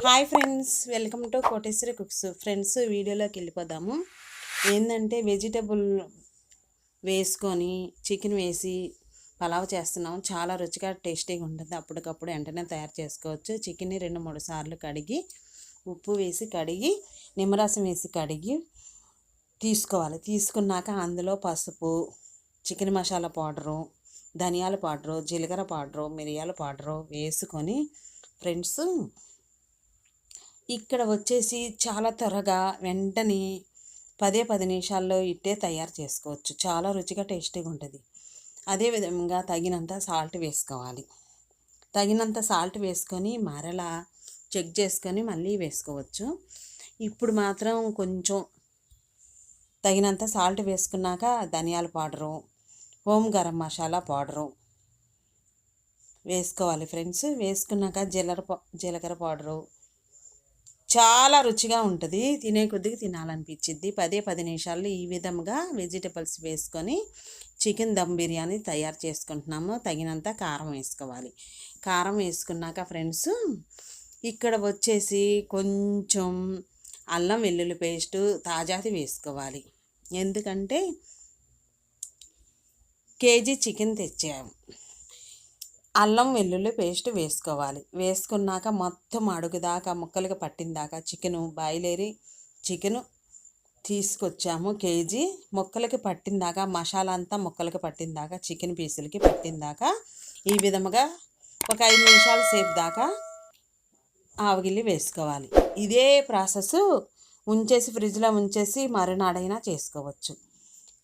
Hi friends, welcome to Koteswari cooks. Friends, వీడియోలోకి వెళ్ళిపోదాము. ఏంటంటే వెజిటబుల్ వేసుకొని చికెన్ వేసి పలావ్ చేస్తున్నాం. చాలా రుచిగా టేస్టీగా ఉంటుంది. అప్పటికప్పుడు వెంటనే తయారు చేసుకోవచ్చు. చికెన్ని 2-3 సార్లు కడిగి ఉప్పు వేసి కడిగి నిమ్మరసం వేసి కడిగి తీసుకోవాలి. తీసుకున్నాక అందులో పసుపు, చికెన్ మసాలా పౌడరు, ధనియాల పౌడరు, జీలకర్ర పౌడరు, మిరియాల పౌడరు వేసుకొని ఫ్రెండ్స్ ఇక్కడ వచ్చేసి చాలా త్వరగా వెంటనే 10 నిమిషాల్లో ఇట్టే తయారు చేసుకోవచ్చు. చాలా రుచిగా టేస్టీగా ఉంటుంది. అదేవిధంగా తగినంత సాల్ట్ వేసుకోవాలి. తగినంత సాల్ట్ వేసుకొని మరలా చెక్ చేసుకొని మళ్ళీ వేసుకోవచ్చు. ఇప్పుడు మాత్రం కొంచెం తగినంత సాల్ట్ వేసుకున్నాక ధనియాల powder, home garam masala powder వేసుకోవాలి ఫ్రెండ్స్. వేసుకున్నాక జీలకర్ర పౌడరు చాలా రుచిగా ఉంటుంది. తినే కొద్దిగా తినాలనిపించింది. 10 నిమిషాల్లో ఈ విధంగా వెజిటబుల్స్ వేసుకొని చికెన్ దమ్ బిర్యానీ తయారు చేసుకుంటున్నాము. తగినంత కారం వేసుకోవాలి. కారం వేసుకున్నాక ఫ్రెండ్స్ ఇక్కడ వచ్చేసి కొంచెం అల్లం వెల్లుల్లి పేస్టు తాజాది వేసుకోవాలి. ఎందుకంటే కేజీ చికెన్ తెచ్చాము. అల్లం వెల్లుల్లి పేస్ట్ వేసుకోవాలి. వేసుకున్నాక మొత్తం అడుగుదాకా ముక్కలుగా పట్టిందాకా చికెను బాయిలేరి చికెను తీసుకొచ్చాము. కేజీ ముక్కలకి పట్టిందాకా మసాలా అంతా ముక్కలకి పట్టిందాకా చికెన్ పీసులకి పట్టిందాకా ఈ విధముగా ఒక 5 నిమిషాల సేపు దాకా ఆవగిల్లి వేసుకోవాలి. ఇదే ప్రాసెస్ ఉంచేసి ఫ్రిడ్జ్లో ఉంచేసి మరునాడైనా చేసుకోవచ్చు.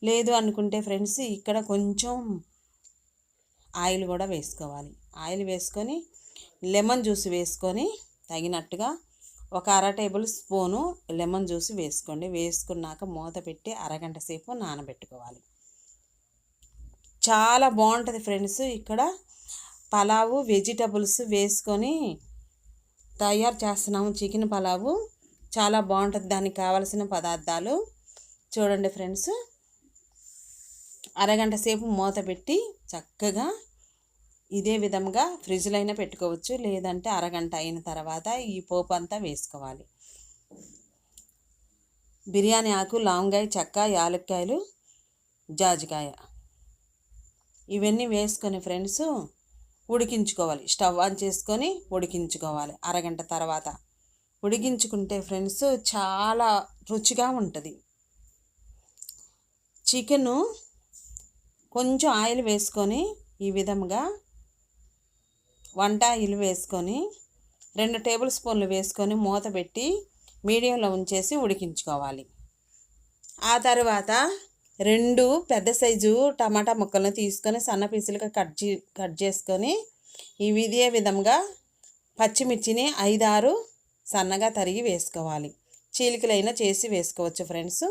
లేదు అనుకుంటే ఫ్రెండ్స్ ఇక్కడ కొంచెం ఆయిల్ కూడా వేసుకోవాలి. ఆయిల్ వేసుకొని లెమన్ జ్యూస్ వేసుకొని తగినట్టుగా ఒక 1/2 టేబుల్ స్పూను లెమన్ జ్యూస్ వేసుకోండి. వేసుకున్నాక మూత పెట్టి అరగంట సేపు నానబెట్టుకోవాలి. చాలా బాగుంటుంది ఫ్రెండ్స్. ఇక్కడ పలావు వెజిటబుల్స్ వేసుకొని తయారు చేస్తున్నాము. చికెన్ పలావు చాలా బాగుంటుంది. దానికి కావలసిన పదార్థాలు చూడండి ఫ్రెండ్స్. అరగంట సేపు మూత పెట్టి చక్కగా ఇదే విధంగా ఫ్రిడ్జ్లో అయినా పెట్టుకోవచ్చు. లేదంటే అరగంట అయిన తర్వాత ఈ పోపు అంతా వేసుకోవాలి. బిర్యానీ ఆకు, లవంగాయ, చెక్క, యాలక్కాయలు, జాజికాయ ఇవన్నీ వేసుకొని ఫ్రెండ్స్ ఉడికించుకోవాలి. స్టవ్ ఆన్ చేసుకొని ఉడికించుకోవాలి. అరగంట తర్వాత ఉడికించుకుంటే ఫ్రెండ్స్ చాలా రుచిగా ఉంటుంది. చికెను కొంచెం ఆయిల్ వేసుకొని ఈ విధంగా వంట ఆయిల్ వేసుకొని 2 టేబుల్ స్పూన్లు వేసుకొని మూత పెట్టి మీడియంలో ఉంచేసి ఉడికించుకోవాలి. ఆ తర్వాత 2 పెద్ద సైజు టమాటా ముక్కలను తీసుకొని సన్న పీసులుగా కట్ చేసుకొని ఇదే విధంగా పచ్చిమిర్చిని 5-6 సన్నగా తరిగి వేసుకోవాలి. చీలికలైనా చేసి వేసుకోవచ్చు ఫ్రెండ్స్.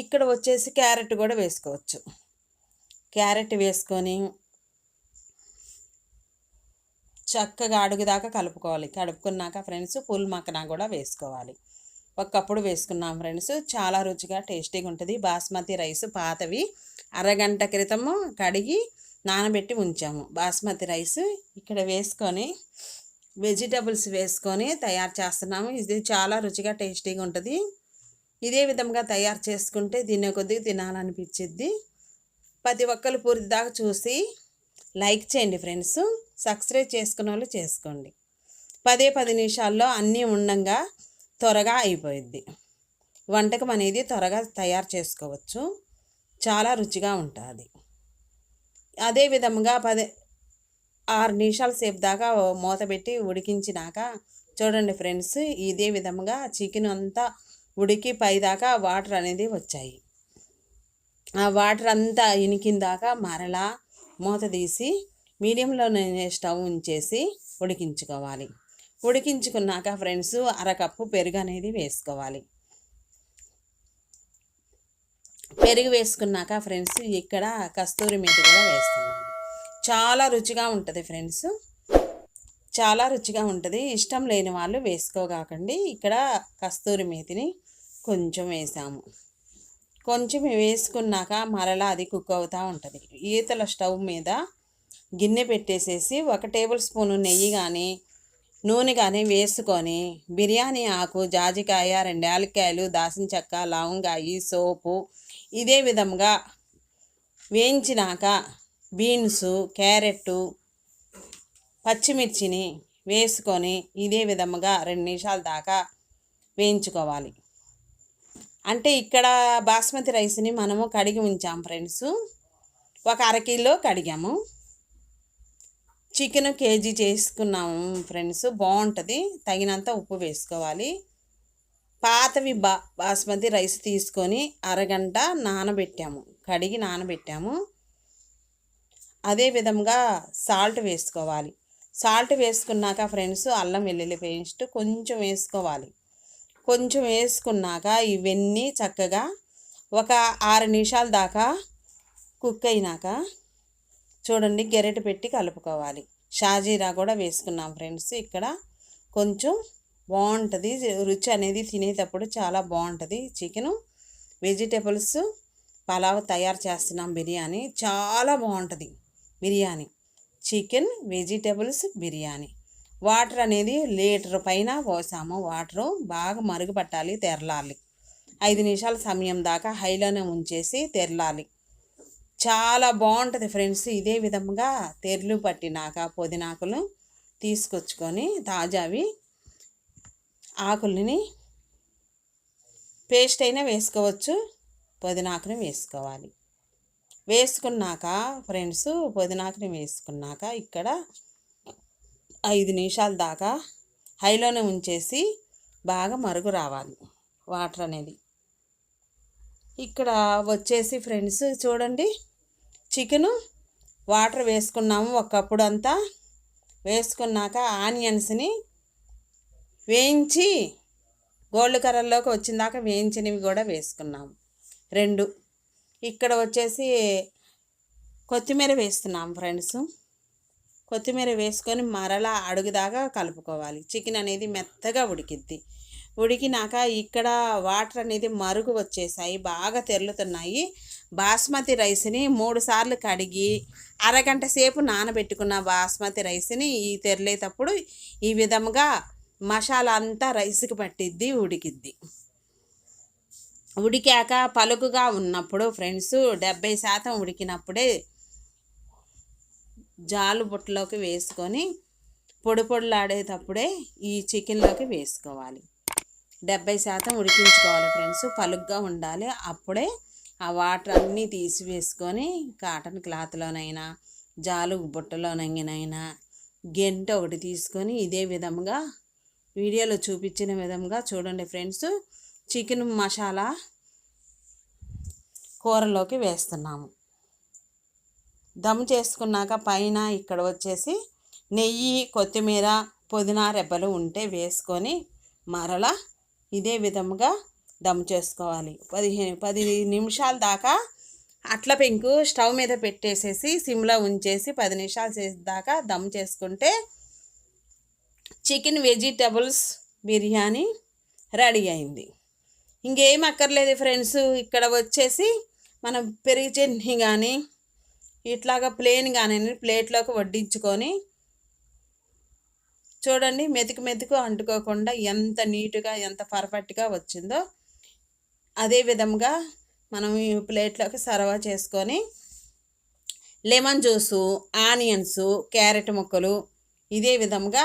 ఇక్కడ వచ్చేసి క్యారెట్ కూడా వేసుకోవచ్చు. క్యారెట్ వేసుకొని చక్కగా అడుగుదాకా కలుపుకోవాలి. కలుపుకున్నాక ఫ్రెండ్స్ పూల్ మక్కన కూడా వేసుకోవాలి. ఒకప్పుడు వేసుకున్నాం ఫ్రెండ్స్. చాలా రుచిగా టేస్టీగా ఉంటుంది. బాస్మతి రైస్ పాతవి అరగంట క్రితము కడిగి నానబెట్టి ఉంచాము. బాస్మతి రైస్ ఇక్కడ వేసుకొని వెజిటబుల్స్ వేసుకొని తయారు చేస్తున్నాము. ఇది చాలా రుచిగా టేస్టీగా ఉంటుంది. ఇదే విధంగా తయారు చేసుకుంటే తినే కొద్దిగా తినాలనిపించిద్ది. ప్రతి ఒక్కరు పూర్తి దాకా చూసి లైక్ చేయండి ఫ్రెండ్స్. సబ్స్క్రైబ్ చేసుకున్న వాళ్ళు చేసుకోండి. 10 నిమిషాల్లో అన్నీ ఉండంగా త్వరగా అయిపోయిద్ది. వంటకం అనేది త్వరగా తయారు చేసుకోవచ్చు. చాలా రుచిగా ఉంటుంది. అదే విధంగా 6 నిమిషాల సేపు దాకా మూత పెట్టి ఉడికించినాక చూడండి ఫ్రెండ్స్ ఇదే విధంగా చికెన్ అంతా ఉడికి పైదాకా వాటర్ అనేది వచ్చాయి. ఆ వాటర్ అంతా ఇనికిందాకా మరలా మూత తీసి మీడియంలోనే స్టవ్ ఉంచేసి ఉడికించుకోవాలి. ఉడికించుకున్నాక ఫ్రెండ్స్ 1/2 కప్పు పెరుగు అనేది వేసుకోవాలి. పెరుగు వేసుకున్నాక ఫ్రెండ్స్ ఇక్కడ కస్తూరి మేతి కూడా వేస్తున్నాను. చాలా రుచిగా ఉంటుంది ఫ్రెండ్స్. చాలా రుచిగా ఉంటుంది. ఇష్టం లేని వాళ్ళు వేసుకోగాకండి. ఇక్కడ కస్తూరి మేతిని కొంచెం వేసాము. కొంచెం వేసుకున్నాక మరలా అది కుక్ అవుతూ ఉంటుంది. ఈతల స్టవ్ మీద గిన్నె పెట్టేసేసి 1 టేబుల్ స్పూను నెయ్యి కానీ నూనె కానీ వేసుకొని బిర్యానీ ఆకు, జాజికాయ, 2 యాలక్కాయలు, దాల్చిన చెక్క, లవంగాయి, సోపు ఇదే విధంగా వేయించినాక బీన్సు, క్యారెట్టు, పచ్చిమిర్చిని వేసుకొని ఇదే విధముగా 2 నిమిషాల దాకా వేయించుకోవాలి. అంటే ఇక్కడ బాస్మతి రైస్ని మనము కడిగి ఉంచాం ఫ్రెండ్స్. ఒక అరకిలో కడిగాము. చికెన్ కేజీ చేసుకున్నాము ఫ్రెండ్స్. బాగుంటుంది. తగినంత ఉప్పు వేసుకోవాలి. పాతవి బాస్మతి రైస్ తీసుకొని అరగంట నానబెట్టాము, కడిగి నానబెట్టాము. అదే విధంగా సాల్ట్ వేసుకోవాలి. సాల్ట్ వేసుకున్నాక ఫ్రెండ్స్ అల్లం వెల్లుల్లి పేస్ట్ కొంచెం వేసుకోవాలి. కొంచెం వేసుకున్నాక ఇవన్నీ చక్కగా ఒక 6 నిమిషాల దాకా కుక్ అయినాక చూడండి గెరెట పెట్టి కలుపుకోవాలి. షాజీరా కూడా వేసుకున్నాం ఫ్రెండ్స్. ఇక్కడ కొంచెం బాగుంటుంది రుచి అనేది, తినేటప్పుడు చాలా బాగుంటుంది. చికెను వెజిటేబుల్స్ పలావ్ తయారు చేస్తున్నాం. బిర్యానీ చాలా బాగుంటుంది. Biryani chicken vegetables biryani. Water అనేది 1 లీటర్ పైన పోసాము. వాటరు బాగా మరుగుపట్టాలి, తెరలాలి. 5 నిమిషాల సమయం దాకా హైలోనే ఉంచేసి తెరలాలి. చాలా బాగుంటుంది ఫ్రెండ్స్. ఇదే విధంగా తెరలు పట్టినాక పుదీనాకులు తీసుకొచ్చుకొని తాజావి ఆకుల్ని పేస్ట్ అయినా వేసుకోవచ్చు, పుదీనాకుని వేసుకోవాలి. వేసుకున్నాక ఫ్రెండ్స్ పుదీనాకుని వేసుకున్నాక ఇక్కడ 5 నిమిషాల దాకా హైలోనే ఉంచేసి బాగా మరుగు రావాలి వాటర్ అనేది. ఇక్కడ వచ్చేసి ఫ్రెండ్స్ చూడండి చికెను వాటర్ వేసుకున్నాము. ఒక కప్పుడు అంతా వేసుకున్నాక ఆనియన్స్ని వేయించి గోల్డ్ కలర్లోకి వచ్చిందాక వేయించినవి కూడా వేసుకున్నాము 2. ఇక్కడ వచ్చేసి కొత్తిమీర వేస్తున్నాం ఫ్రెండ్స్. కొత్తిమీర వేసుకొని మరలా అడుగుదాకా కలుపుకోవాలి. చికెన్ అనేది మెత్తగా ఉడికిద్ది. ఉడికినాక ఇక్కడ వాటర్ అనేది మరుగు వచ్చేసాయి, బాగా తెరులుతున్నాయి. బాస్మతి రైస్ని 3 సార్లు కడిగి అరగంట సేపు నానబెట్టుకున్న బాస్మతి రైస్ని ఈ తెరలేటప్పుడు ఈ విధంగా మసాలా అంతా రైస్కి పట్టిద్ది, ఉడికిద్ది. ఉడికాక పలుకుగా ఉన్నప్పుడు ఫ్రెండ్స్ 70% ఉడికినప్పుడే జాలు బుట్టలోకి వేసుకొని పొడి పొడిలాడేటప్పుడే ఈ చికెన్లోకి వేసుకోవాలి. 70% ఉడికించుకోవాలి ఫ్రెండ్స్. పలుగ్గా ఉండాలి. అప్పుడే ఆ వాటర్ అన్నీ తీసివేసుకొని కాటన్ క్లాత్లోనైనా జాలు బుట్టలోనైనా గెంట ఒకటి తీసుకొని ఇదే విధంగా వీడియోలో చూపించిన విధంగా చూడండి ఫ్రెండ్స్. చికెన్ మసాలా కూరలోకి వేస్తున్నాము. దమ్ చేసుకున్నాక పైన ఇక్కడ వచ్చేసి నెయ్యి, కొత్తిమీర, పుదీనా రెబ్బలు ఉంటే వేసుకొని మరలా ఇదే విధముగా దమ్ చేసుకోవాలి. 10 నిమిషాల దాకా అట్ల పెంకు స్టవ్ మీద పెట్టేసేసి సిమ్లో ఉంచేసి 10 నిమిషాలు చేసేదాకా దమ్ చేసుకుంటే చికెన్ వెజిటబుల్స్ బిర్యానీ రెడీ అయింది. ఇంకేం అక్కర్లేదు ఫ్రెండ్స్. ఇక్కడ వచ్చేసి మనం పెరుగు చట్నీ కానీ ఇట్లాగా ప్లేన్ కానీ ప్లేట్లోకి వడ్డించుకొని చూడండి మెతుకు అంటుకోకుండా ఎంత నీట్గా ఎంత పర్ఫెక్ట్గా వచ్చిందో అదే విధంగా మనం ఈ ప్లేట్లోకి సర్వ్ చేసుకొని లెమన్ జ్యూసు, ఆనియన్స్, క్యారెట్ ముక్కలు ఇదే విధంగా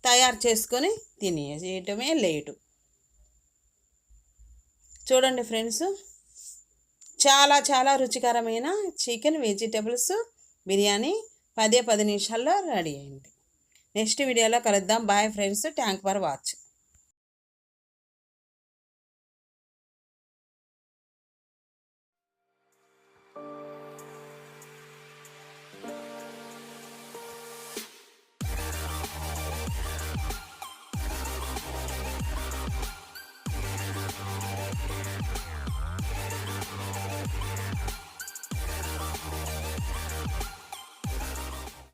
తయారు చేసుకొని తినేయటమే లేటు. చూడండి ఫ్రెండ్స్ చాలా చాలా రుచికరమైన చికెన్ వెజిటేబుల్స్ బిర్యానీ 10 నిమిషాల్లో రెడీ అయింది. నెక్స్ట్ వీడియోలో కలుద్దాం. Bye friends. Thank for watch.